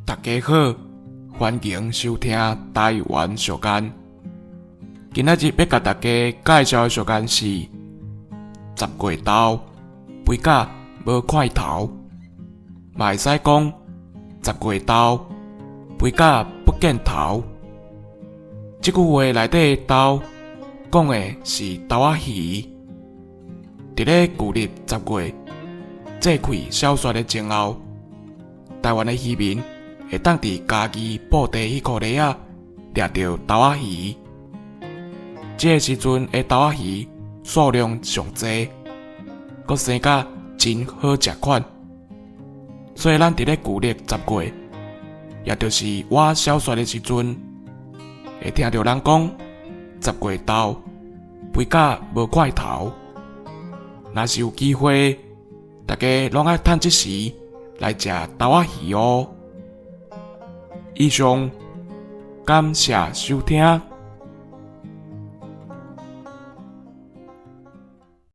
大家好，欢迎收听台湾俗谚。今仔日要甲大家介绍的俗谚是十月豆，肥甲无块头。嘛会使讲十月豆，肥甲不见头。这句话内底的豆，讲的是豆仔鱼。伫咧旧历10月祭开小雪的前后，台湾的渔民会当伫家己布地迄块犁仔掠到豆仔鱼。这个时阵的豆仔鱼数量上济，佮生甲真好食款。所以咱伫咧旧历10月，也就是我小雪的时阵，会听到人讲十月豆，肥甲无块头。若是有机会，大家拢爱趁这时来食豆仔鱼哦。以上，感谢收听。